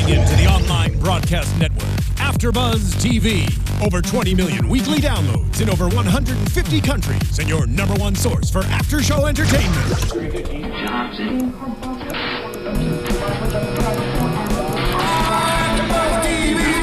Tuning in to the online broadcast network, AFTERBUZZ TV. Over 20 million weekly downloads in over 150 countries, and your number one source for after-show entertainment.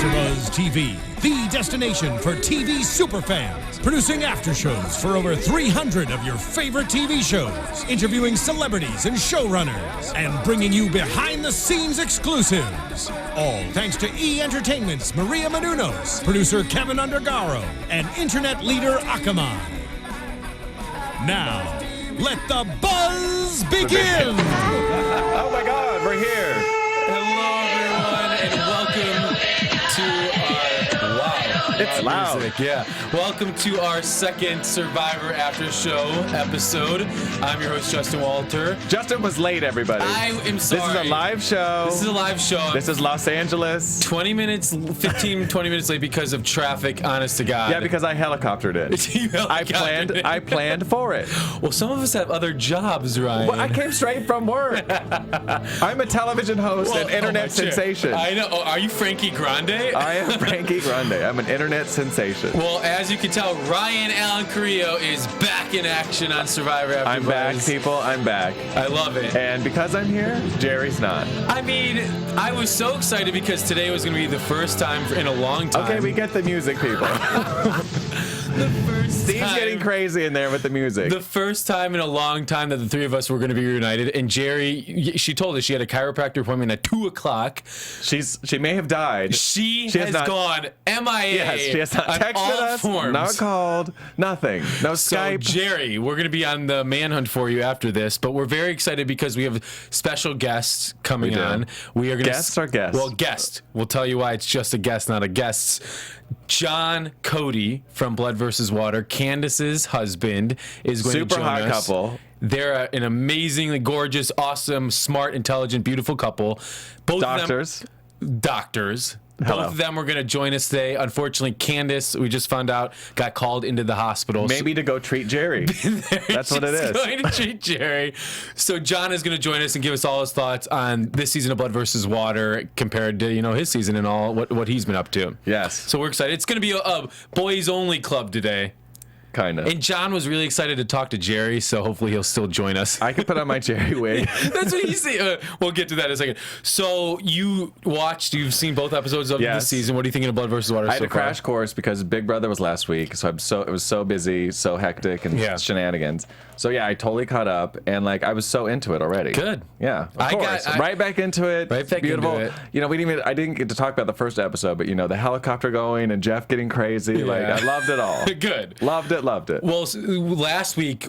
AFTERBUZZ TV, the destination for TV superfans. Producing aftershows for over 300 of your favorite TV shows. Interviewing celebrities and showrunners. And bringing you behind-the-scenes exclusives. All thanks to E! Entertainment's Maria Menounos, producer Kevin Undergaro, and internet leader Akamai. Now, let the buzz begin! Oh my God, we're here. Hello, everyone, and welcome to our It's loud. music. Yeah, welcome to our second Survivor After Show episode. I'm your host, Justin Walter. Justin was late, everybody. I am sorry. This is a live show. This is a live show. This is Los Angeles. 20 minutes late because of traffic, honest to God. Yeah, because I helicoptered it. I planned for it. Well, some of us have other jobs, Ryan. Well, I came straight from work. I'm a television host and internet sensation. I know. Oh, are you Frankie Grande? I am Frankie Grande. I'm an internet sensation. Well, as you can tell, Ryan Allen Carrillo is back in action on Survivor After I'm back, people. I'm back. I love it. And because I'm here, Jerry's not. I mean, I was so excited because today was going to be the first time in a long time. Okay, we get the music, people. The first Steve's time, getting crazy in there with the music. The first time in a long time that the three of us were going to be reunited. And Jerry, she told us she had a chiropractor appointment at 2 o'clock. She may have died. She has gone MIA. Yes, she has not texted us, forms. not called, nothing. No Skype. So, Jerry, we're going to be on the manhunt for you after this, but we're very excited because we have special guests coming on. We are going Guests or guests? Well, guest. We'll tell you why it's just a guest, not a guests. John Cody from Blood vs. Water, Candace's husband, is going to join us. Super hot couple. They're an amazingly gorgeous, awesome, smart, intelligent, beautiful couple. Both Doctors. of them, doctors. Hello. Both of them were going to join us today. Unfortunately, Candace, we just found out, got called into the hospital. Maybe to go treat Jerry. That's what it is. Going to treat Jerry. So John is going to join us and give us all his thoughts on this season of Blood vs. Water compared to his season and all what he's been up to. Yes. So we're excited. It's going to be a boys only club today. Kind of. And John was really excited to talk to Jerry, so hopefully he'll still join us. I could put on my Jerry wig. That's what he said. We'll get to that in a second. So you've seen both episodes of this season. What are you thinking of Blood vs. Water? I had a crash course because Big Brother was last week, so it was so busy, so hectic, and shenanigans. So yeah, I totally caught up, and I was so into it already. Good. Yeah, of course. Right back into it. Right back beautiful. into it. I didn't get to talk about the first episode, but the helicopter going and Jeff getting crazy. Yeah. I loved it all. Good. Loved it. Well, last week,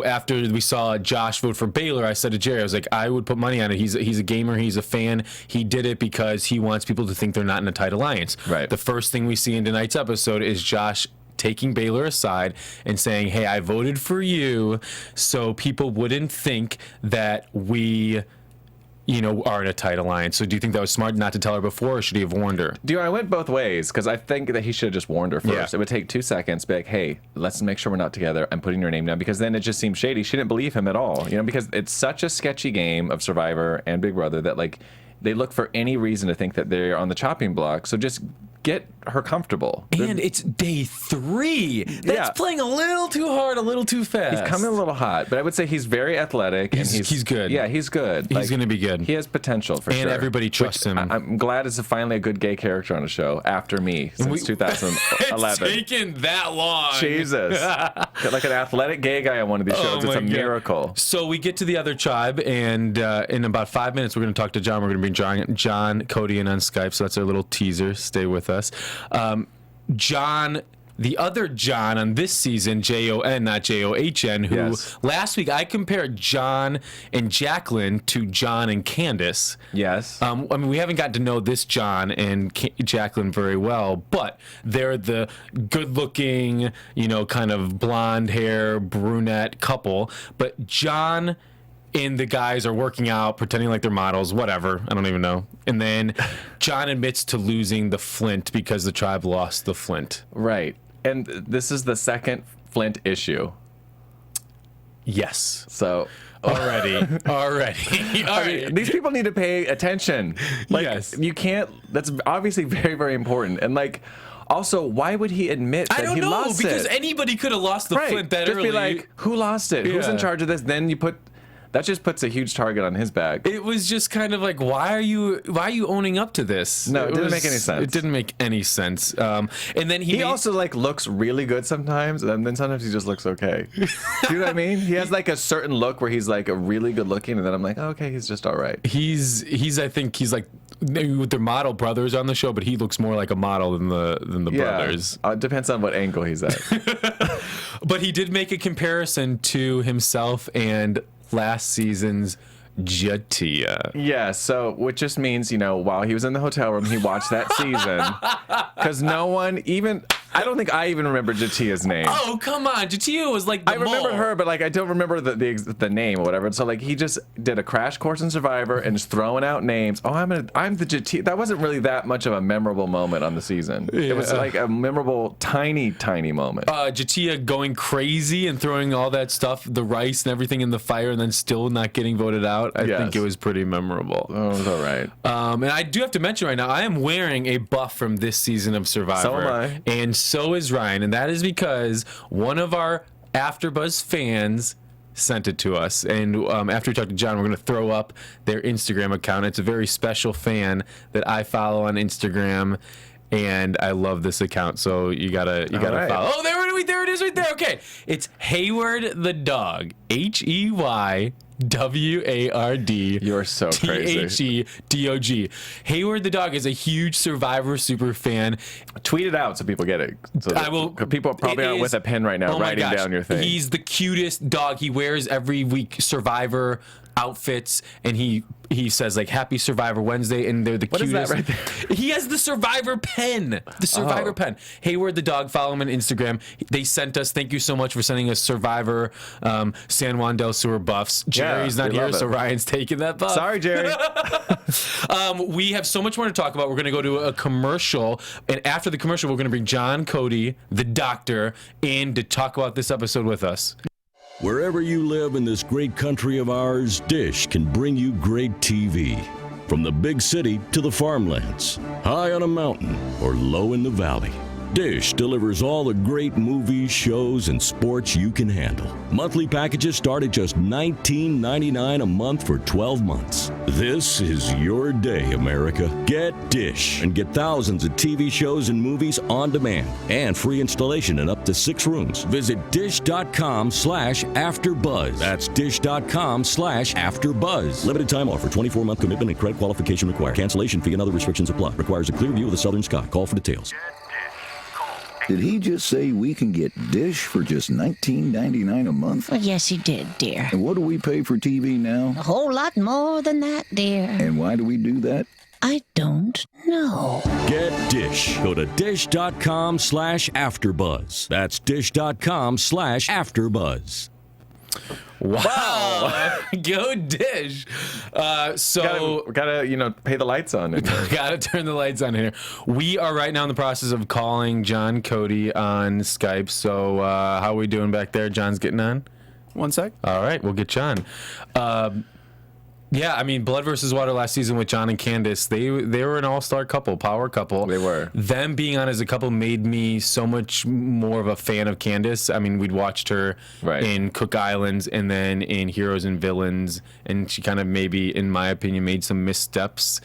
after we saw Josh vote for Baylor, I said to Jerry, I was like, I would put money on it. He's a gamer. He's a fan. He did it because he wants people to think they're not in a tight alliance. Right. The first thing we see in tonight's episode is Josh taking Baylor aside and saying, hey, I voted for you so people wouldn't think that we are in a tight alliance. So do you think that was smart not to tell her before, or should he have warned her? I went both ways because I think that he should have just warned her first. Yeah. It would take 2 seconds to be like, hey, let's make sure we're not together. I'm putting your name down, because then it just seemed shady. She didn't believe him at all, because it's such a sketchy game of Survivor and Big Brother that they look for any reason to think that they're on the chopping block. So just get her comfortable. And it's day 3. That's playing a little too hard, a little too fast. He's coming a little hot, but I would say he's very athletic. He's good. Yeah, he's good. He's going to be good. He has potential for sure. And everybody trusts him. I'm glad it's finally a good gay character on a show after me since 2011. It's taken that long. Jesus. Like an athletic gay guy on one of these shows. It's a miracle. So we get to the other tribe, and in about 5 minutes, we're going to talk to John. We're going to bring John Cody in on Skype, so that's our little teaser. Stay with us. John, the other John on this season, Jon, not John, who last week I compared John and Jacqueline to John and Candace. Yes. We haven't gotten to know this John and Jacqueline very well, but they're the good-looking, kind of blonde hair, brunette couple. But John and the guys are working out, pretending like they're models, whatever. I don't even know. And then John admits to losing the flint because the tribe lost the flint. Right. And this is the second flint issue. Yes. So Already. I mean, these people need to pay attention. Like, Yes. you can't. That's obviously very, very important. And like, also, why would he admit that he lost it? Because anybody could have lost the flint that Just early. be like, who lost it? Who's in Yeah. charge of this? Then you put. That just puts a huge target on his back. It was just kind of like, why are you owning up to this? No, it didn't make any sense. It didn't make any sense. And then He also like looks really good sometimes, and then sometimes he just looks okay. Do you know what I mean? He has like a certain look where he's like a really good looking, and then I'm like, oh, okay, he's just all right. I think he's like with their model brothers on the show, but he looks more like a model than the brothers. It depends on what angle he's at. But he did make a comparison to himself and last season's Jatia. Yeah, so which just means, while he was in the hotel room, he watched that season. Because no one even, I don't think I even remember Jatia's name. Oh, come on. Jatia was like the I remember mole. her, but like I don't remember the name or whatever. So like he just did a crash course in Survivor and just throwing out names. Oh, I'm the Jatia. That wasn't really that much of a memorable moment on the season. It was like a memorable tiny moment. Jatia going crazy and throwing all that stuff, the rice and everything in the fire, and then still not getting voted out. I think it was pretty memorable. Oh, it was all right. And I do have to mention right now, I am wearing a buff from this season of Survivor. So am I. And so is Ryan. And that is because one of our AfterBuzz fans sent it to us. And after we talk to John, we're going to throw up their Instagram account. It's a very special fan that I follow on Instagram. And I love this account, so you gotta follow. Oh, there it is right there. Okay, it's Hayward the Dog. HEYWARD. You're so crazy. THEDOG. Hayward the Dog is a huge Survivor super fan. Tweet it out so people get it. So I will. People probably aren't with a pen right now writing down your thing. He's the cutest dog. He wears every week Survivor outfits, and he says like Happy Survivor Wednesday, and they're the cutest. What is that right there? He has the Survivor pen. The Survivor pen. Hayward the Dog. Follow him on Instagram. They sent us. Thank you so much for sending us Survivor San Juan del Sur buffs. Jerry's not here, so Ryan's taking that buff. Sorry, Jerry. We have so much more to talk about. We're going to go to a commercial, and after the commercial, we're going to bring John Cody, the doctor, in to talk about this episode with us. Wherever you live in this great country of ours, Dish can bring you great TV. From the big city to the farmlands, high on a mountain or low in the valley, Dish delivers all the great movies, shows, and sports you can handle. Monthly packages start at just $19.99 a month for 12 months. This is your day, America. Get Dish and get thousands of TV shows and movies on demand and free installation in up to 6 rooms. Visit dish.com/AfterBuzz. That's dish.com/AfterBuzz. Limited time offer, 24-month commitment and credit qualification required. Cancellation fee and other restrictions apply. Requires a clear view of the southern sky. Call for details. Did he just say we can get Dish for just $19.99 a month? Well, yes, he did, dear. And what do we pay for TV now? A whole lot more than that, dear. And why do we do that? I don't know. Get Dish. Go to dish.com/AfterBuzz. That's dish.com/AfterBuzz. Wow. Go Dish. Gotta pay the lights on. Gotta turn the lights on here. We are right now in the process of calling John Cody on Skype. So how are we doing back there? John's getting on? 1 sec. All right, we'll get John. Yeah, I mean, Blood versus Water last season with John and Candace, they were an all-star couple, power couple. They were. Them being on as a couple made me so much more of a fan of Candace. I mean, we'd watched her in Cook Islands and then in Heroes and Villains, and she kind of maybe, in my opinion, made some missteps.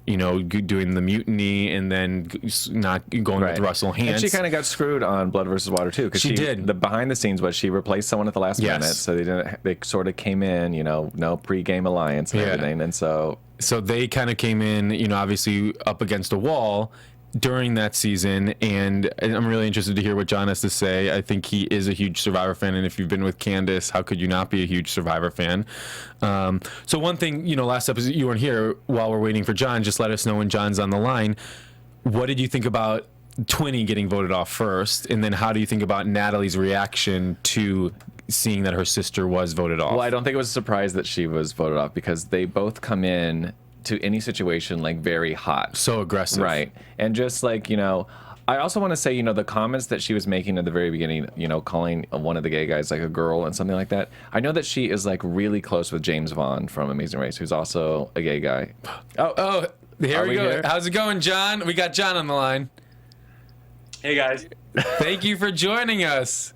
Doing the mutiny and then not going with Russell Hantz. And she kind of got screwed on Blood versus Water too, because she did. The behind the scenes was she replaced someone at the last minute, so they sort of came in, no pre-game alliance and everything, and so they kind of came in, obviously up against a wall during that season, and I'm really interested to hear what John has to say. I think he is a huge Survivor fan, and if you've been with Candace, how could you not be a huge Survivor fan? So one thing, last episode you weren't here. While we're waiting for John, just let us know when John's on the line. What did you think about Twinny getting voted off first, and then how do you think about Natalie's reaction to seeing that her sister was voted off? Well, I don't think it was a surprise that she was voted off, because they both come in to any situation like very hot, so aggressive, right? And just like I I also want to say, the comments that she was making at the very beginning, calling one of the gay guys like a girl and something like that. I know that she is like really close with James Vaughn from Amazing Race, who's also a gay guy. Oh, here we go. Here? How's it going, John? We got John on the line. Hey guys. Thank you for joining us.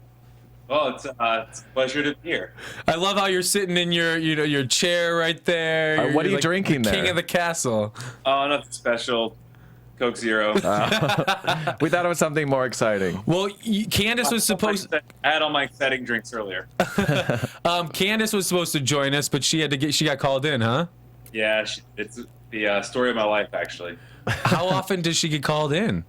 Well, it's a pleasure to be here. I love how you're sitting in your chair right there. What are you like drinking the there? King of the castle. Oh, nothing special. Coke Zero. We thought it was something more exciting. Well, Candace was supposed. I had all my exciting drinks earlier. Candace was supposed to join us, but she got called in, huh? Yeah, it's the story of my life, actually. How often does she get called in?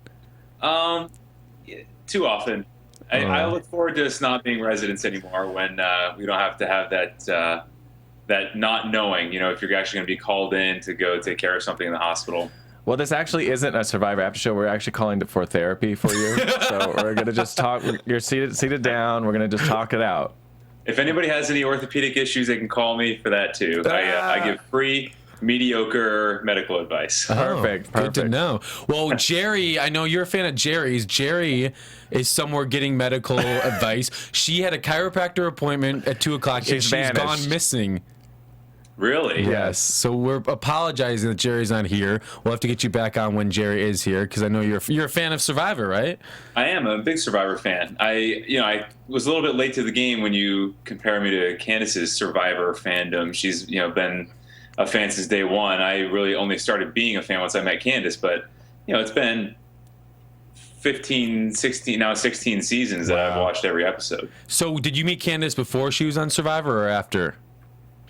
Too often. I look forward to us not being residents anymore when we don't have to have that not knowing, if you're actually going to be called in to go take care of something in the hospital. Well, this actually isn't a Survivor After Show. We're actually calling it for therapy for you. So we're going to just talk. You're seated down. We're going to just talk it out. If anybody has any orthopedic issues, they can call me for that too. I give free, mediocre medical advice. Perfect. Good to know. Well, Jerry, I know you're a fan of Jerry's. Jerry is somewhere getting medical advice. She had a chiropractor appointment at 2:00 and she's gone missing. Really? Yes. So we're apologizing that Jerry's not here. We'll have to get you back on when Jerry is here because I know you're a fan of Survivor, right? I am a big Survivor fan. I was a little bit late to the game when you compare me to Candace's Survivor fandom. She's been a fan since day one. I really only started being a fan once I met Candace, but it's been 15, 16, now 16 seasons that I've watched every episode. So did you meet Candace before she was on Survivor or after?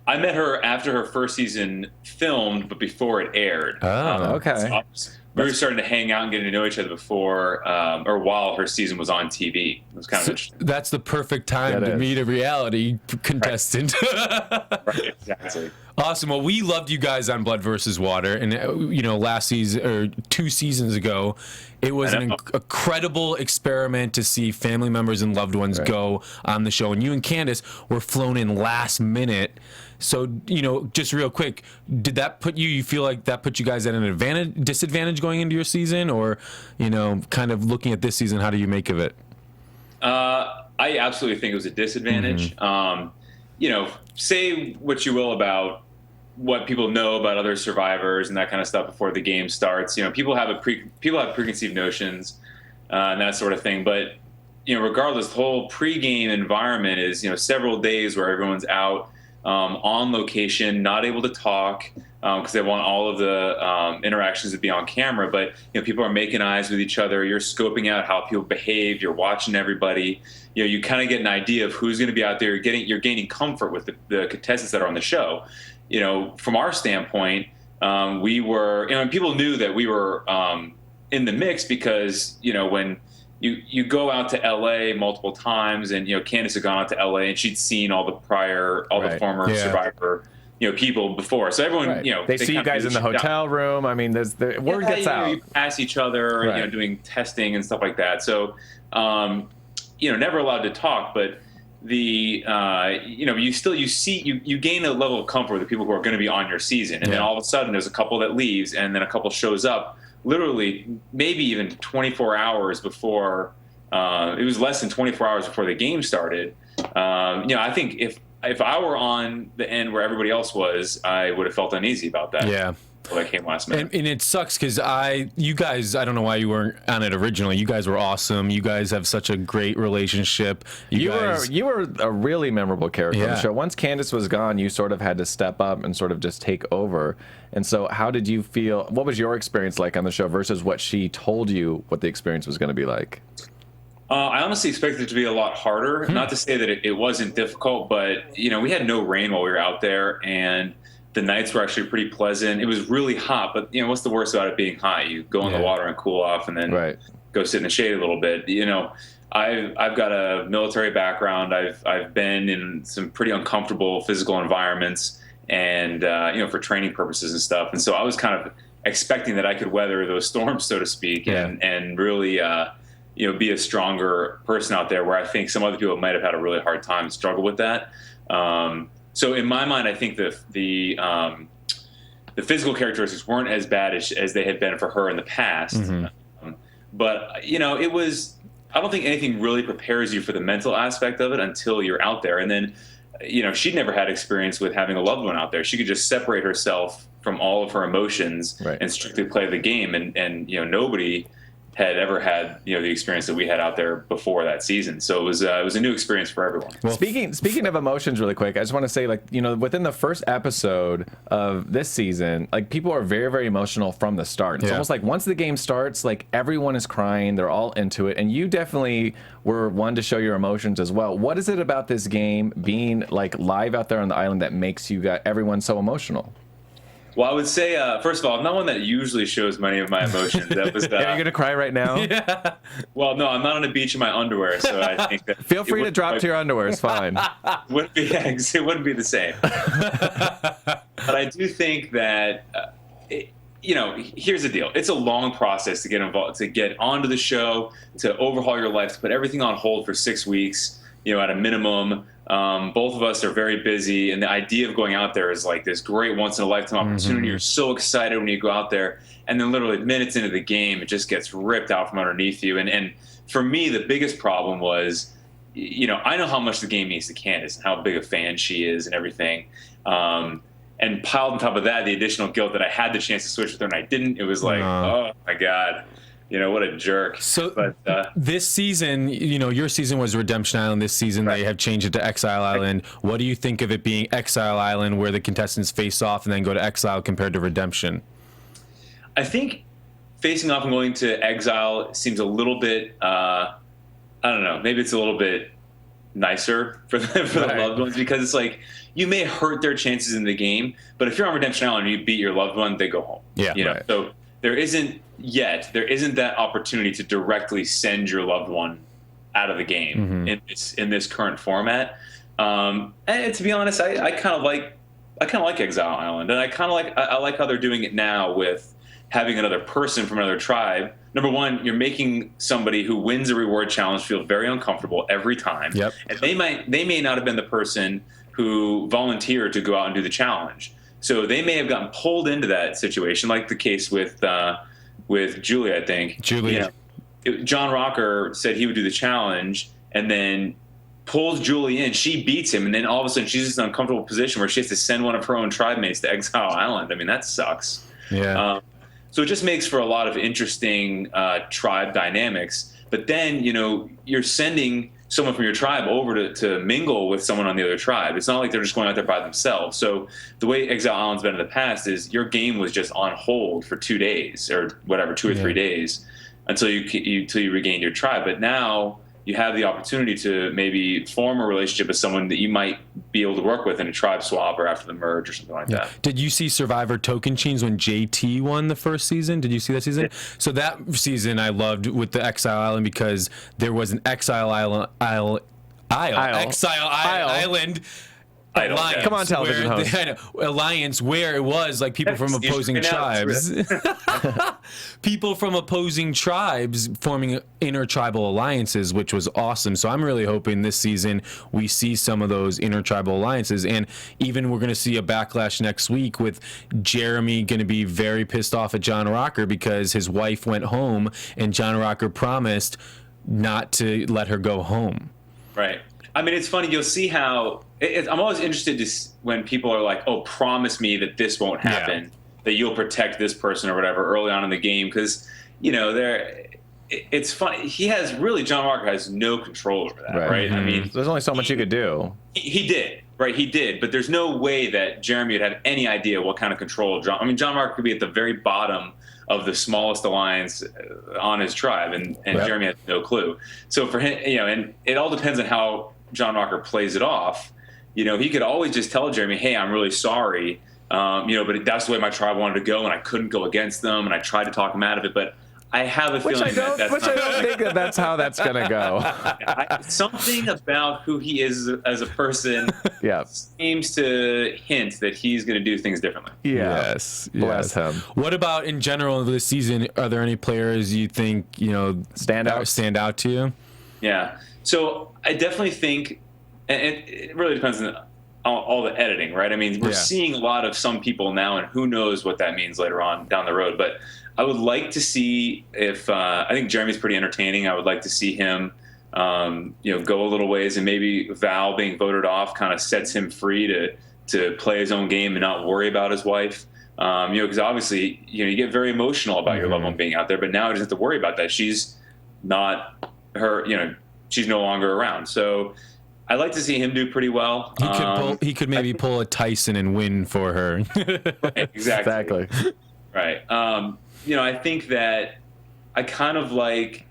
I met her after her first season filmed, but before it aired. Oh, okay. So we were starting to hang out and getting to know each other before or while her season was on TV. It was kind of interesting. That's the perfect time to meet a reality contestant. Right, exactly. Awesome. Well, we loved you guys on Blood versus Water, and last season or 2 seasons ago, it was an incredible experiment to see family members and loved ones go on the show. And you and Candace were flown in last minute. So, just real quick, did that put you feel like that put you guys at an disadvantage going into your season, or kind of looking at this season, how do you make of it? I absolutely think it was a disadvantage. Say what you will about what people know about other survivors and that kind of stuff before the game starts. People have preconceived notions and that sort of thing. But regardless, the whole pregame environment is several days where everyone's out on location, not able to talk because they want all of the interactions to be on camera. But people are making eyes with each other. You're scoping out how people behave. You're watching everybody. You kind of get an idea of who's going to be out there. You're gaining comfort with the contestants that are on the show. From our standpoint, we were, and people knew that we were in the mix because, when you go out to LA multiple times and, Candace had gone out to LA and she'd seen all the former Survivor, people before. So everyone, they see you guys in the hotel room. I mean, the word gets out. You pass each other, doing testing and stuff like that. So, never allowed to talk, but you gain a level of comfort with the people who are going to be on your season. And then all of a sudden there's a couple that leaves and then a couple shows up literally maybe even 24 hours before, it was less than 24 hours before the game started. I think if I were on the end where everybody else was, I would have felt uneasy about that. Yeah. That came last minute. And it sucks because you guys, I don't know why you weren't on it originally. You guys were awesome. You guys have such a great relationship. You were a really memorable character on the show. Once Candace was gone, you sort of had to step up and sort of just take over. And so how did you feel? What was your experience like on the show versus what she told you what the experience was going to be like? I honestly expected it to be a lot harder. Not to say that it wasn't difficult, but we had no rain while we were out there, and the nights were actually pretty pleasant. It was really hot, but what's the worst about it being hot? You go in the water and cool off, and then go sit in the shade a little bit. I've got a military background. I've been in some pretty uncomfortable physical environments, and for training purposes and stuff. And so I was kind of expecting that I could weather those storms, so to speak, and really be a stronger person out there. Where I think some other people might have had a really hard time and struggle with that. So in my mind, I think the physical characteristics weren't as bad as they had been for her in the past. But it was. I don't think anything really prepares you for the mental aspect of it until you're out there. And then, she'd never had experience with having a loved one out there. She could just separate herself from all of her emotions and strictly play the game. And nobody had ever had the experience that we had out there before that season. So it was a new experience for everyone. Well, speaking of emotions, really quick, I just want to say, within the first episode of this season, people are very, very emotional from the start. It's almost like once the game starts, everyone is crying, they're all into it, and you definitely were one to show your emotions as well. What is it about this game being live out there on the island that makes everyone so emotional? Well, I would say, first of all, I'm not one that usually shows many of my emotions. That was. Are you going to cry right now? Yeah. Well, no, I'm not on the beach in my underwear, so I think that. Feel free to drop to your underwear. It's fine. It wouldn't be the same. But I do think that, here's the deal. It's a long process to get involved, to get onto the show, to overhaul your life, to put everything on hold for 6 weeks, at a minimum. Both of us are very busy, and the idea of going out there is this great once-in-a-lifetime opportunity. You're so excited when you go out there, and then literally minutes into the game, it just gets ripped out from underneath you. And for me, the biggest problem was, I know how much the game means to Candace and how big a fan she is and everything. And piled on top of that, the additional guilt that I had the chance to switch with her and I didn't. It was oh my God. What a jerk. So this season, your season was Redemption Island. This season, they have changed it to Exile Island. What do you think of it being Exile Island, where the contestants face off and then go to Exile, compared to Redemption? I think facing off and going to Exile seems a little bit, I don't know, maybe it's a little bit nicer for the loved ones, because it's you may hurt their chances in the game, but if you're on Redemption Island and you beat your loved one, they go home. Yeah. So there isn't that opportunity to directly send your loved one out of the game in this current format. And to be honest, I kind of like Exile Island, and I like how they're doing it now with having another person from another tribe. Number one, you're making somebody who wins a reward challenge feel very uncomfortable every time. Yep. And they may not have been the person who volunteered to go out and do the challenge. So they may have gotten pulled into that situation, like the case with Julie, I think. Julie. John Rocker said he would do the challenge, and then pulls Julie in. She beats him, and then all of a sudden she's just in an uncomfortable position where she has to send one of her own tribe mates to Exile Island. I mean, that sucks. Yeah. So it just makes for a lot of interesting tribe dynamics. But then, you're sending someone from your tribe over to mingle with someone on the other tribe. It's not like they're just going out there by themselves. So the way Exile Island's been in the past is your game was just on hold for 2 days or whatever, 2 or 3 days until you regained your tribe. But now you have the opportunity to maybe form a relationship with someone that you might be able to work with in a tribe swap or after the merge or something like that. Did you see Survivor Token Chains when JT won the first season? Did you see that season? Yeah. So that season I loved with the Exile Island, because there was an Exile Island alliance. Come on, television host. Alliance where it was people from opposing tribes. People from opposing tribes forming intertribal alliances, which was awesome. So I'm really hoping this season we see some of those intertribal alliances. And even we're going to see a backlash next week with Jeremy going to be very pissed off at John Rocker because his wife went home and John Rocker promised not to let her go home. Right. I mean, it's funny. You'll see how I'm always interested when people are like, "Oh, promise me that this won't happen, that you'll protect this person or whatever early on in the game," because it's funny. John Walker has no control over that, right? I mean, there's only so much you could do. He did, right? He did, but there's no way that Jeremy would have any idea what kind of control John Walker could be at the very bottom of the smallest alliance on his tribe, and Jeremy had no clue. So for him, and it all depends on how John Rocker plays it off. He could always just tell Jeremy, "Hey, I'm really sorry, but that's the way my tribe wanted to go, and I couldn't go against them, and I tried to talk him out of it." But I have a feeling I don't think that's how that's gonna go. Something about who he is as a person seems to hint that he's going to do things differently. Yes, bless him. What about in general this season? Are there any players you think stand out to you? Yeah. So I definitely think, and it really depends on all the editing, right? I mean, we're seeing a lot of some people now, and who knows what that means later on down the road. But I would like to see if I think Jeremy's pretty entertaining. I would like to see him, go a little ways, and maybe Val being voted off kind of sets him free to play his own game and not worry about his wife. Because obviously, you get very emotional about your loved one being out there, but now he doesn't have to worry about that. She's not she's no longer around. So I'd like to see him do pretty well. He could maybe pull a Tyson and win for her. Right, exactly. Right. I think that I kind of like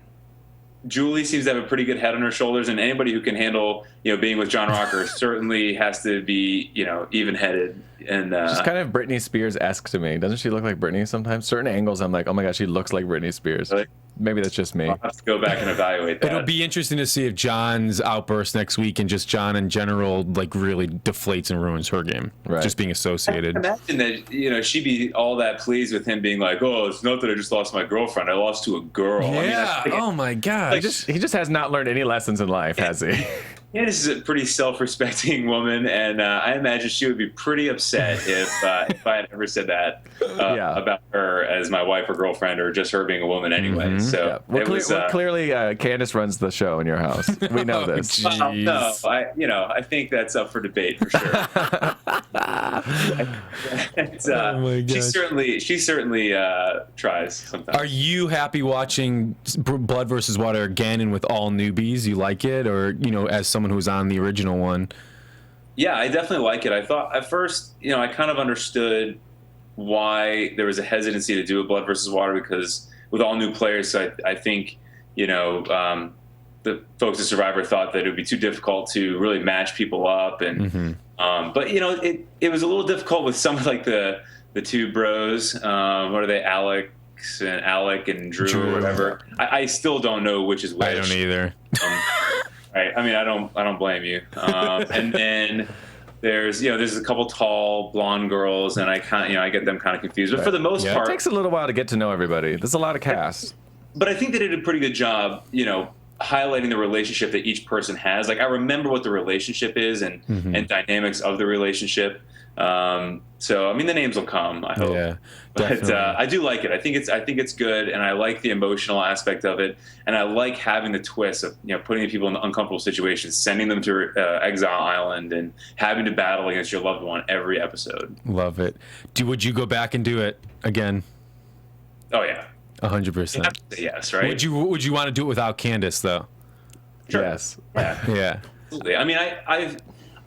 Julie seems to have a pretty good head on her shoulders, and anybody who can handle, being with John Rocker certainly has to be, even-headed. And she's kind of Britney Spears-esque to me. Doesn't she look like Britney sometimes? Certain angles, I'm like, oh my gosh, she looks like Britney Spears. Really? Maybe that's just me. I'll have to go back and evaluate that. It'll be interesting to see if John's outburst next week and just John in general really deflates and ruins her game. Right. Just being associated. I imagine that, she'd be all that pleased with him being like, oh, it's not that I just lost my girlfriend. I lost to a girl. Yeah. Oh my God. He just has not learned any lessons in life, has he? Candace is a pretty self-respecting woman, and I imagine she would be pretty upset if I had ever said that about her as my wife or girlfriend, or just her being a woman anyway. So clearly, Candace runs the show in your house. We know this. No, I think that's up for debate for sure. Oh my gosh. She certainly tries sometimes. Are you happy watching Blood versus Water again and with all newbies? You like it, or as someone who was on the original one? Yeah, I definitely like it. I thought at first, I kind of understood why there was a hesitancy to do a Blood versus Water, because with all new players, I think, the folks at Survivor thought that it would be too difficult to really match people up. And but, it was a little difficult with some of like the two bros. What are they, Alec and Drew or whatever. I still don't know which is which. I don't either. Right. I mean, I don't blame you. And then there's a couple tall blonde girls, and I get them kind of confused. But for the most part, it takes a little while to get to know everybody. There's a lot of cast. But I think they did a pretty good job, highlighting the relationship that each person has. Like, I remember what the relationship is and dynamics of the relationship. So I mean, the names will come, I hope. Yeah, but I do like it. I think it's good, and I like the emotional aspect of it, and I like having the twist of putting people in uncomfortable situations, sending them to Exile Island, and having to battle against your loved one every episode. Love it. Would you go back and do it again? Oh yeah, 100%. Yes, right. Would you want to do it without Candace though? Sure. Yes. Yeah. Absolutely. I mean,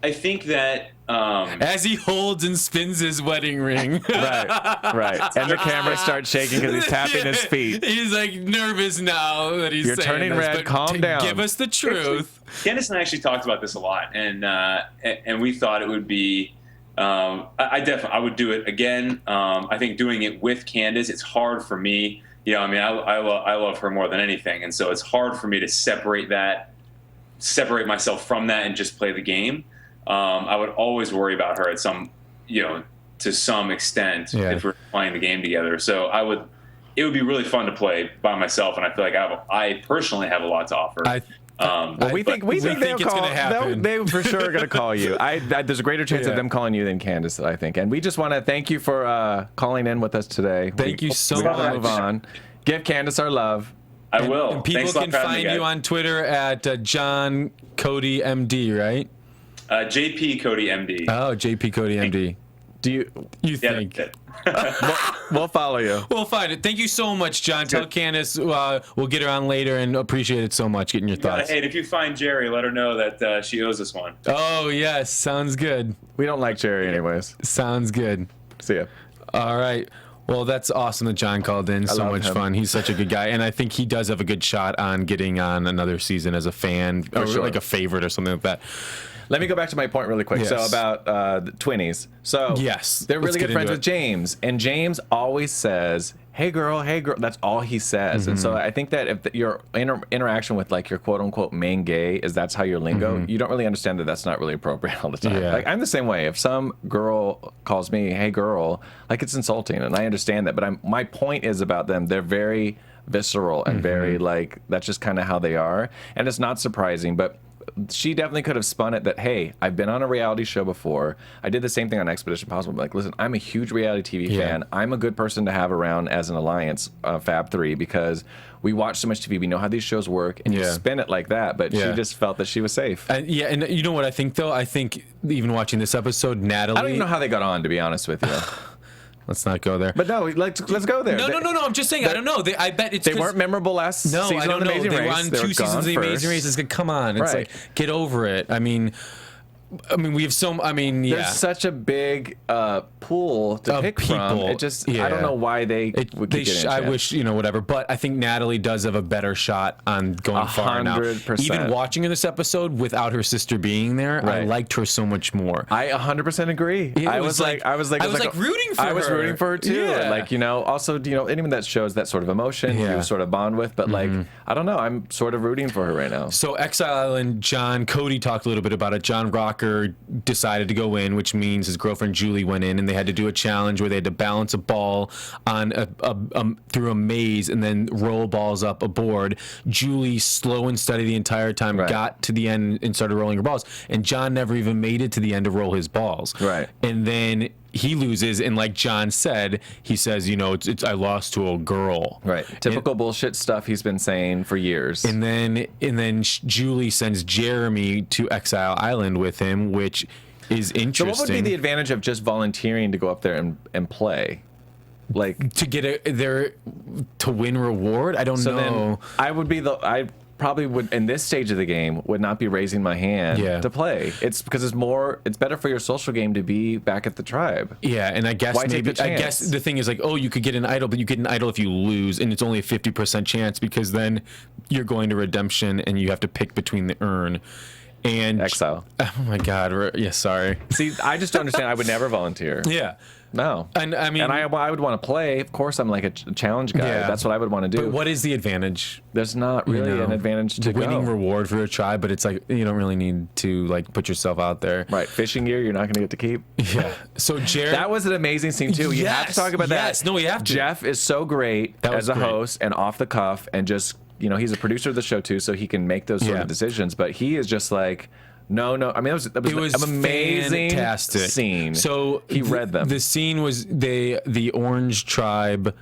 I think that as he holds and spins his wedding ring, right, and the camera starts shaking because he's tapping his feet. He's like nervous now that he's. You're turning red. Calm down. Give us the truth. Candace and I actually talked about this a lot, and we thought it would be. I would do it again. I think doing it with Candace, it's hard for me. I mean, I love her more than anything, and so it's hard for me to separate myself from that and just play the game. I would always worry about her at to some extent if we're playing the game together. So it would be really fun to play by myself, and I feel like I personally have a lot to offer. We think it's going to happen. They for sure are going to call you. There's a greater chance of them calling you than Candace, I think. And we just want to thank you for calling in with us today. Thank you so much. We gotta move on. Give Candace our love. I will. And people can find you on Twitter at John Cody MD, right? JP Cody MD. Oh, JP Cody MD. Do you think? We'll follow you. We'll find it. Thank you so much, John. Tell Candace we'll get her on later, and appreciate it so much getting your thoughts. Hey, and if you find Jerry, let her know that she owes us one. Oh, yes. Sounds good. We don't like Jerry anyways. Sounds good. See ya. All right. Well, that's awesome that John called in. So much fun. He's such a good guy. And I think he does have a good shot on getting on another season as a fan, or like a favorite or something like that. Let me go back to my point really quick. Yes. So about the Twinnies. So yes, they're really good friends with James, and James always says, "Hey girl, hey girl." That's all he says. And so I think that if your interaction with like your quote unquote main gay that's how your lingo, you don't really understand that that's not really appropriate all the time. Yeah. Like I'm the same way. If some girl calls me, "Hey girl," like it's insulting, and I understand that. But my point is about them. They're very visceral and very like that's just kind of how they are, and it's not surprising, but. she definitely could have spun it that, hey, I've been on a reality show before. I did the same thing on Expedition Impossible. Like, listen, I'm a huge reality TV fan. I'm a good person to have around as an alliance, Fab 3, because we watch so much TV. We know how these shows work, and you spin it like that. But she just felt that she was safe. And you know what I think, though? I think even watching this episode, Natalie... I don't even know how they got on, to be honest with you. Let's not go there. But no, let's go there. No. I'm just saying. I don't know. I bet it's they weren't memorable last season I don't on The know. Amazing They were Race. on 2 seasons of The Amazing Race. It's like, come on. It's like, get over it. I mean, we have so. I mean, there's such a big pool to pick from. It just, I don't know why they would keep getting a I chance. wish, whatever. But I think Natalie does have a better shot on going far now. 100%. Even watching in this episode without her sister being there, I liked her so much more. I 100% agree. I was like rooting for her. I was rooting for her too. Yeah. Like, also, anyone that shows that sort of emotion, you sort of bond with. But like, I don't know. I'm sort of rooting for her right now. So Exile Island, John Cody talked a little bit about it. John Rocker decided to go in, which means his girlfriend Julie went in, and they had to do a challenge where they had to balance a ball on through a maze and then roll balls up a board. Julie, slow and steady the entire time, got to the end and started rolling her balls, and John never even made it to the end to roll his balls. Right. And then he loses, and like John said, he says, it's I lost to a girl. Right. Typical bullshit stuff he's been saying for years. And then Julie sends Jeremy to Exile Island with him, which is interesting. So what would be the advantage of just volunteering to go up there and play? Like, to get to win reward? I don't know. Then I probably would, in this stage of the game, would not be raising my hand to play. It's because it's better for your social game to be back at the tribe. Yeah, and I guess the thing is like, you could get an idol, but you get an idol if you lose, and it's only a 50% chance because then you're going to redemption and you have to pick between the urn and Exile. Oh my God! Yeah, sorry. See, I just don't understand. I would never volunteer. Yeah. No. And I mean, and I would want to play. Of course, I'm like a challenge guy. Yeah. That's what I would want to do. But what is the advantage? There's not really an advantage to winning reward for a tribe, but it's like you don't really need to like put yourself out there. Right. Fishing gear, you're not going to get to keep. Yeah. So Jared, that was an amazing scene too. You have to talk about that. Yes. No, we have to. Jeff is so great as a host and off the cuff, and just he's a producer of the show too, so he can make those sort of decisions. But he is just like. No. I mean, it was an amazing fantastic scene. So he read them. The scene was the Orange Tribe.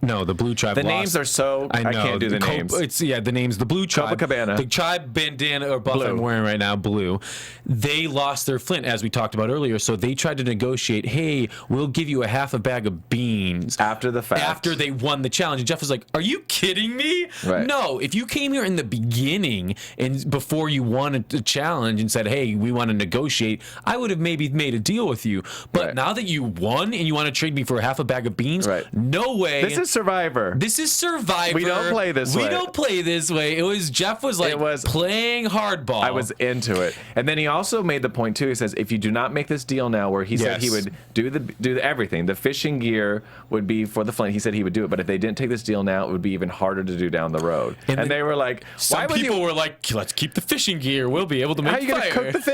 No, the Blue Tribe. The names are so I can't do the names. The names. The Blue Tribe. Copacabana. The tribe bandana or buff I'm wearing right now, blue. They lost their flint, as we talked about earlier. So they tried to negotiate. Hey, we'll give you a half a bag of beans after the fact. After they won the challenge, and Jeff was like, "Are you kidding me? Right. No. If you came here in the beginning and before you won a challenge and said, hey, we want to negotiate, I would have maybe made a deal with you. But now that you won and you want to trade me for a half a bag of beans, no way. This is Survivor. This is Survivor. We don't play this way. We don't play this way. Jeff was like playing hardball. I was into it. And then he also made the point too. He says, if you do not make this deal now, where he said he would do everything. The fishing gear would be for the flint. He said he would do it. But if they didn't take this deal now, it would be even harder to do down the road. And they were like, some people were like, let's keep the fishing gear. We'll be able to make fire. How are you going to cook the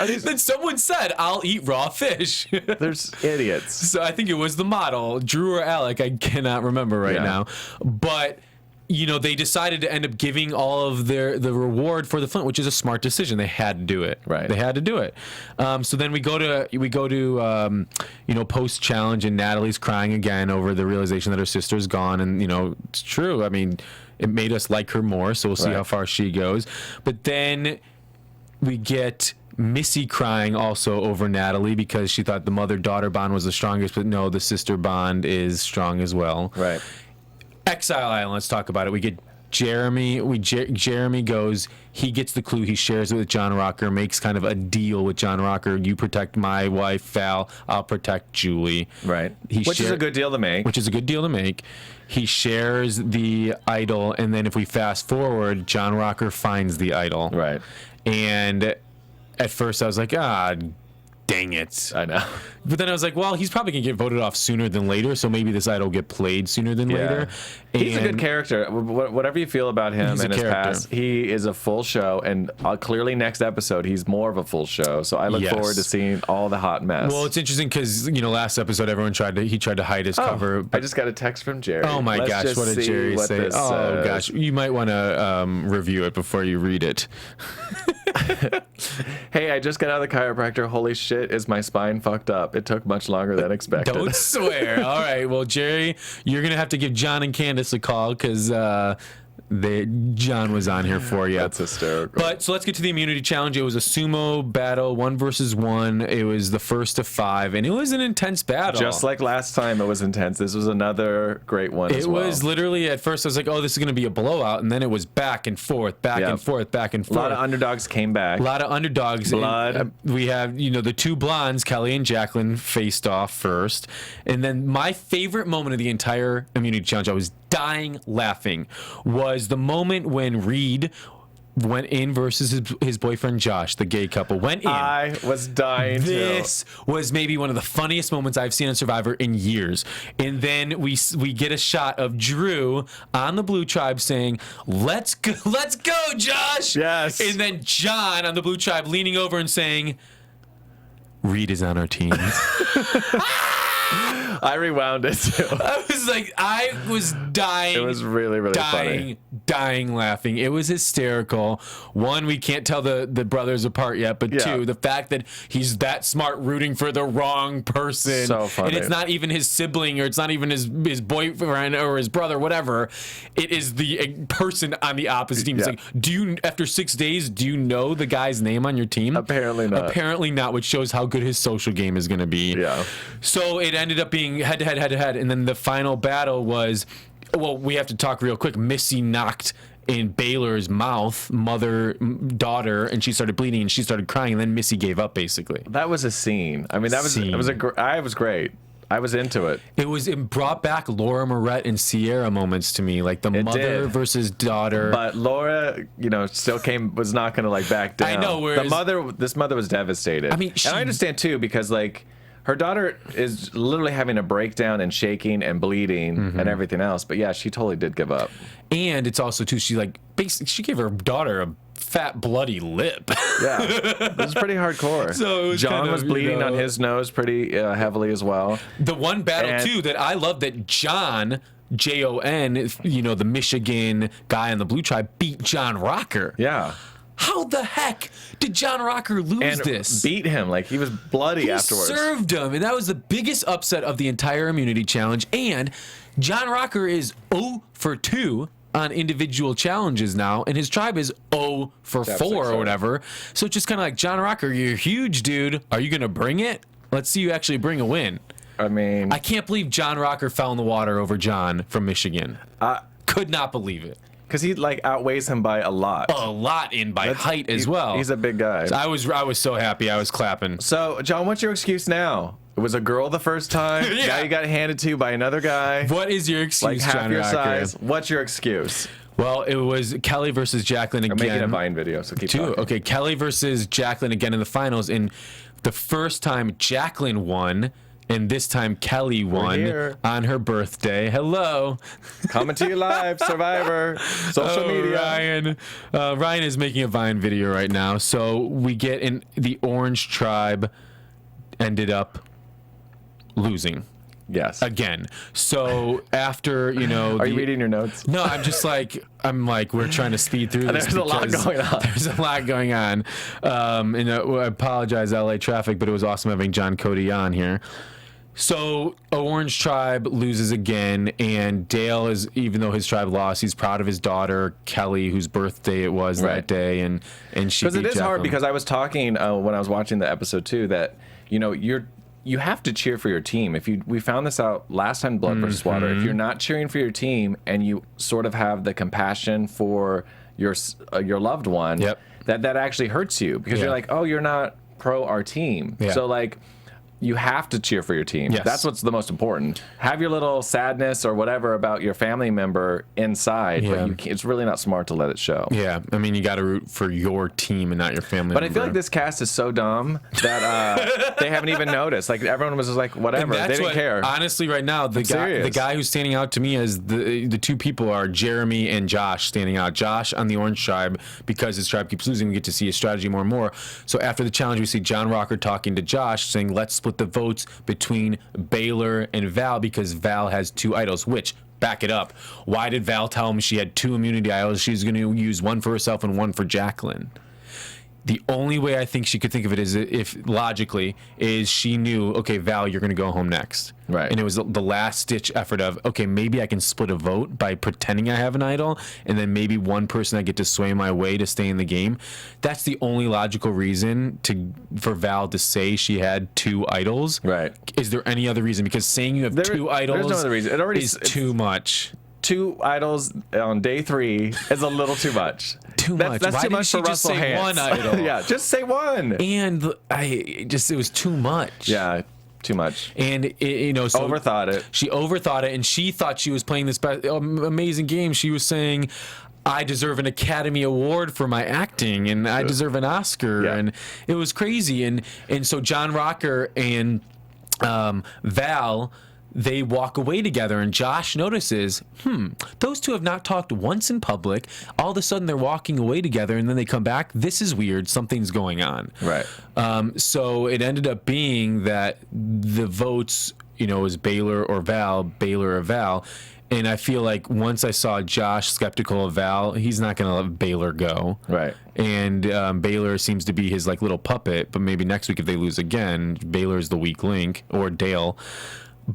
fish? Then someone said, I'll eat raw fish. There's idiots. So I think it was the model, Drew or Alec. I cannot remember right now. But they decided to end up giving all of the reward for the flint, which is a smart decision. They had to do it. Right. They had to do it. So then we go to post challenge, and Natalie's crying again over the realization that her sister's gone, and it's true. I mean, it made us like her more. So we'll see how far she goes. But then we get Missy crying also over Natalie because she thought the mother-daughter bond was the strongest, but no, the sister bond is strong as well. Right. Exile Island, let's talk about it. We get Jeremy. Jeremy goes, he gets the clue, he shares it with John Rocker, makes kind of a deal with John Rocker. You protect my wife, Val, I'll protect Julie. Right. Which is a good deal to make. He shares the idol, and then if we fast forward, John Rocker finds the idol. Right. And at first I was like, dang it. I know. But then I was like, well, he's probably going to get voted off sooner than later, so maybe this idol will get played sooner than later. He's a good character. Whatever you feel about him and his past, he is a full show, and clearly next episode he's more of a full show. So I look forward to seeing all the hot mess. Well, it's interesting because last episode everyone tried to hide his cover. I just got a text from Jerry. Oh my gosh, what did Jerry say? Oh gosh, you might want to review it before you read it. Hey, I just got out of the chiropractor. Holy shit, is my spine fucked up? It took much longer than expected. Don't swear. All right, well, Jerry, you're gonna have to give John and Candace a call because John was on here for you. That's hysterical. But so let's get to the immunity challenge. It was a sumo battle, 1 versus 1. It was the first of 5, and it was an intense battle. Just like last time, it was intense. This was another great one. It was literally at first I was like, oh, this is going to be a blowout, and then it was back and forth, back and forth, back and forth. A lot of underdogs came back. A lot of underdogs. Blood. And, we have the 2 blondes, Kelly and Jacqueline, faced off first, and then my favorite moment of the entire immunity challenge, I was dying laughing, was the moment when Reed went in versus his boyfriend Josh, the gay couple went in. I was dying. This was maybe one of the funniest moments I've seen on Survivor in years. And then we get a shot of Drew on the Blue Tribe saying, "Let's go, Josh." Yes. And then John on the Blue Tribe leaning over and saying, "Reed is on our team." I rewound it too. I was dying. It was really, really funny. Dying laughing. It was hysterical. 1, we can't tell the brothers apart yet, but 2, the fact that he's that smart rooting for the wrong person. So funny. And it's not even his sibling, or it's not even his boyfriend or his brother, whatever. It is the person on the opposite team. It's like, after 6 days, do you know the guy's name on your team? Apparently not. Apparently not, which shows how good his social game is going to be. Yeah. So it ended up being head to head, and then the final battle was, well, we have to talk real quick. Missy knocked in Baylor's mouth, daughter, and she started bleeding and she started crying, and then Missy gave up basically. That was a scene. I mean, I was great. I was into it. It brought back Laura Moret and Sierra moments to me, like the mother versus daughter. But Laura, still was not going to back down. I know. This mother was devastated. I mean, and I understand too, because her daughter is literally having a breakdown and shaking and bleeding and everything else. But yeah, she totally did give up. And it's also too, she gave her daughter a fat bloody lip. Yeah, it was pretty hardcore. So John was bleeding on his nose pretty heavily as well. The one battle too that I love, that John, Jon, the Michigan guy on the Blue Tribe, beat John Rocker. Yeah. How the heck did John Rocker lose this? Beat him. He was bloody afterwards. Served him, and that was the biggest upset of the entire immunity challenge. And John Rocker is 0 for 2 on individual challenges now, and his tribe is 0 for 4 or whatever. So it's just kind of like, John Rocker, you're huge, dude. Are you going to bring it? Let's see you actually bring a win. I mean, I can't believe John Rocker fell in the water over John from Michigan. Could not believe it. Because he outweighs him by a lot. By height as well. He's a big guy. So I was so happy. I was clapping. So, John, what's your excuse now? It was a girl the first time. Yeah. Now you got handed to by another guy. What is your excuse, half John your Rocker? size. What's your excuse? Well, it was Kelly versus Jacqueline again. I'm making a Vine video, so keep talking. Okay, Kelly versus Jacqueline again in the finals. And the first time Jacqueline won, and this time Kelly won on her birthday. Hello. Coming to you live, Survivor, social media. Ryan is making a Vine video right now. So we get in the Orange Tribe ended up losing. Yes. Again. So after, Are you reading your notes? No, I'm like, we're trying to speed through this. There's a lot going on. There's a lot going on. And I apologize, LA traffic, but it was awesome having John Cody on here. So Orange Tribe loses again, and Dale is, even though his tribe lost, he's proud of his daughter Kelly, whose birthday it was that day, and she. Because it is hard. Because I was talking when I was watching the episode too that you have to cheer for your team. We found this out last time, Blood versus Water. If you're not cheering for your team and you sort of have the compassion for your loved one, that actually hurts you because you're like, oh, you're not pro our team. Yeah. So you have to cheer for your team. Yes. That's what's the most important. Have your little sadness or whatever about your family member inside, but it's really not smart to let it show. Yeah, I mean, you got to root for your team and not your family But member. I feel like this cast is so dumb that they haven't even noticed. Like, everyone was just like, whatever. They didn't care. Honestly, right now, the guy who's standing out to me as the two people are Jeremy and Josh standing out. Josh on the Orange Tribe, because his tribe keeps losing, we get to see his strategy more and more. So after the challenge, we see John Rocker talking to Josh, saying, let's split the votes between Baylor and Val, because Val has 2 idols, which, back it up, why did Val tell him she had 2 immunity idols? She's going to use one for herself and one for Jacqueline. The only way I think she could think of it is if logically is she knew, okay, Val, you're going to go home next. Right. And it was the last ditch effort of, okay, maybe I can split a vote by pretending I have an idol, and then maybe one person I get to sway my way to stay in the game. That's the only logical reason for Val to say she had 2 idols. Right. Is there any other reason? Because saying you have 2 idols there's no other reason. is too much. 2 idols on day 3 is a little too much. Much. That's Why too didn't much she for just Russell say Hantz. one idol? Yeah, just say one. And it was too much. Yeah, too much. And so overthought it. She overthought it, and she thought she was playing this amazing game. She was saying, I deserve an Academy Award for my acting, and I deserve an Oscar, and it was crazy. And so John Rocker and Val, they walk away together, and Josh notices, those 2 have not talked once in public. All of a sudden, they're walking away together, and then they come back. This is weird. Something's going on. Right. So it ended up being that the votes, was Baylor or Val. And I feel like once I saw Josh skeptical of Val, he's not going to let Baylor go. Right. And Baylor seems to be his little puppet, but maybe next week if they lose again, Baylor's the weak link, or Dale.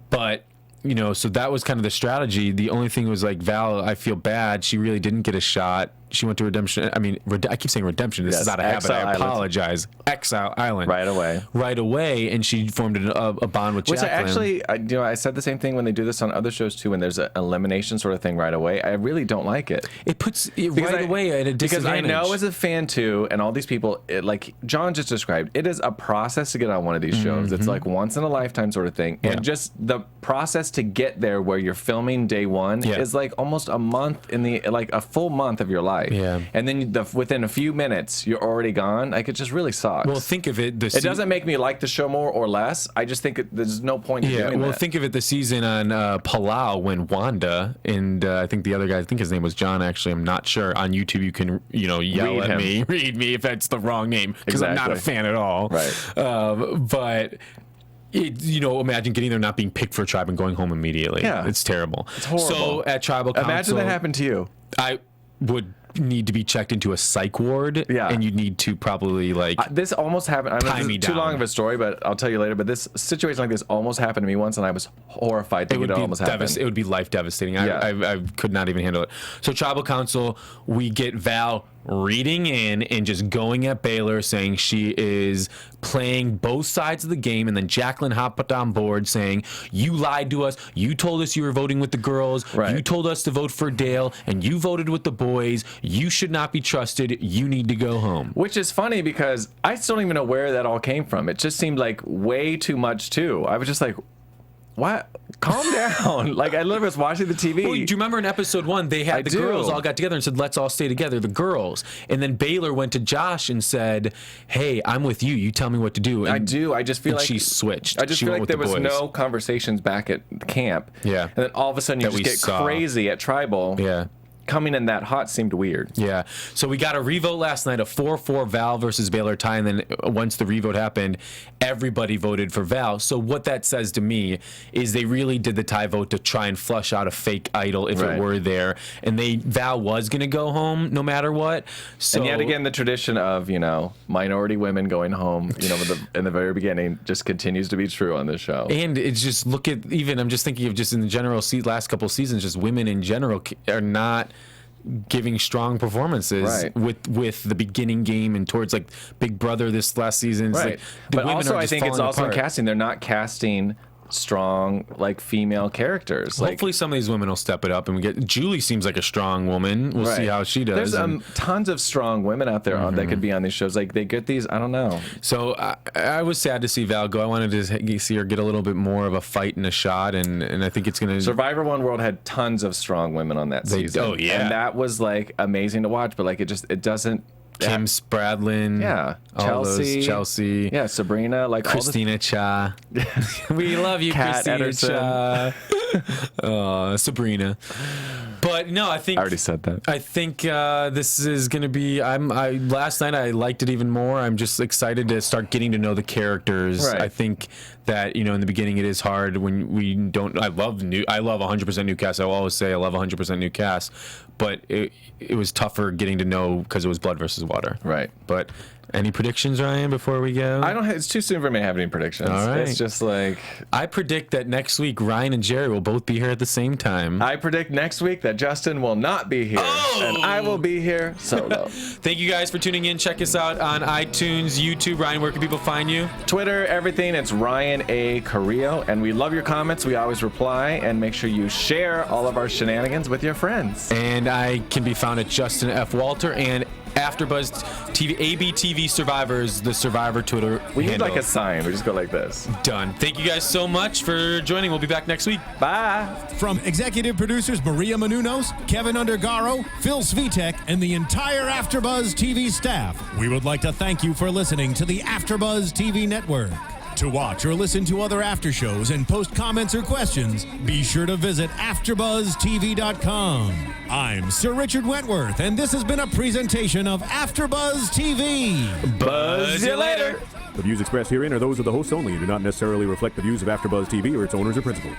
But, so that was kind of the strategy. The only thing was Val, I feel bad. She really didn't get a shot. She went to Redemption. I mean, I keep saying Redemption. This is not a habit. I apologize. Exile Island. Right away. And she formed a bond with Jacqueline. Which I said the same thing when they do this on other shows too, when there's an elimination sort of thing right away. I really don't like it. It puts it right away at a disadvantage. Because I know as a fan too, and all these people, like John just described, it is a process to get on one of these shows. It's like once in a lifetime sort of thing. Yeah. And just the process to get there where you're filming day 1 is like almost a month a full month of your life. Yeah. And then within a few minutes, you're already gone. Like, it just really sucks. Well, think of it. It doesn't make me like the show more or less. I just think there's no point in doing that. Think of it the season on Palau when Wanda and I think the other guy, I think his name was John, actually. I'm not sure. On YouTube, you can, yell at me, read me if that's the wrong name, because I'm not a fan at all. Right. But... imagine getting there, not being picked for a tribe, and going home immediately. Yeah. It's terrible. It's horrible. So at Tribal Council... Imagine that happened to you. I would need to be checked into a psych ward. Yeah. And you'd need to probably, this almost happened. I don't know if this is too long of a story, but I'll tell you later. But this situation like this almost happened to me once, and I was horrified thinking it almost happened. It would be life devastating. I could not even handle it. So Tribal Council, we get Val reading in and just going at Baylor, saying she is playing both sides of the game, and then Jacqueline hopped on board saying, you lied to us, you told us you were voting with the girls, you told us to vote for Dale, and you voted with the boys, you should not be trusted, you need to go home. Which is funny because I still don't even know where that all came from. It just seemed like way too much too. I was just like, what? Calm down. I literally was watching the TV. Well, do you remember in episode 1, they had the girls all got together and said, let's all stay together, the girls. And then Baylor went to Josh and said, hey, I'm with you. You tell me what to do. And, I do. I just feel like she switched. I just feel like there was no conversations back at camp. Yeah. And then all of a sudden you just get crazy at Tribal. Yeah. Coming in that hot seemed weird. Yeah. So we got a revote last night, a 4-4 Val versus Baylor tie, and then once the revote happened, everybody voted for Val. So what that says to me is they really did the tie vote to try and flush out a fake idol if it were there, and Val was going to go home no matter what. So, and yet again, the tradition of minority women going home, in the very beginning, just continues to be true on this show. And it's just I'm just thinking of just in the general last couple seasons, just women in general are not giving strong performances with the beginning game and towards Big Brother this last season. Right. But also I think it's also in casting. They're not casting strong like female characters. Hopefully some of these women will step it up, and we get Julie seems like a strong woman. We'll see how she does. There's tons of strong women out there that could be on these shows. Like they get these, I don't know. So I was sad to see Val go. I wanted to see her get a little bit more of a fight and a shot, and I think it's going to. Survivor One World had tons of strong women on that season. Oh yeah, and that was like amazing to watch. But like it doesn't. Kim Spradlin, Chelsea, yeah, Sabrina, like Christina Cha. We love you, Kat Christina Ederson. Cha. Sabrina. But no, I think I already said that. I think this is going to be. Last night I liked it even more. I'm just excited to start getting to know the characters. Right. I think that in the beginning it is hard when we don't. I love 100% new cast. I will always say I love 100% new cast, but it was tougher getting to know because it was blood versus water. Right. But any predictions, Ryan, before we go? It's too soon for me to have any predictions. All right. It's just like I predict that next week Ryan and Jerry will both be here at the same time. I predict next week that Justin will not be here, and I will be here solo. Thank you guys for tuning in. Check us out on iTunes, YouTube. Ryan, where can people find you? Twitter, everything. It's Ryan A. Carrillo, and we love your comments. We always reply, and make sure you share all of our shenanigans with your friends. And I can be found at Justin F. Walter and AfterBuzz TV, ABTV Survivors, the Survivor Twitter We need handle. like a sign. We just go like this. Done. Thank you guys so much for joining. We'll be back next week. Bye. From executive producers Maria Menounos, Kevin Undergaro, Phil Svitek, and the entire AfterBuzz TV staff, we would like to thank you for listening to the AfterBuzz TV network. To watch or listen to other after shows and post comments or questions, be sure to visit AfterBuzzTV.com. I'm Sir Richard Wentworth, and this has been a presentation of AfterBuzz TV. Buzz you later. The views expressed herein are those of the hosts only and do not necessarily reflect the views of AfterBuzz TV or its owners or principals.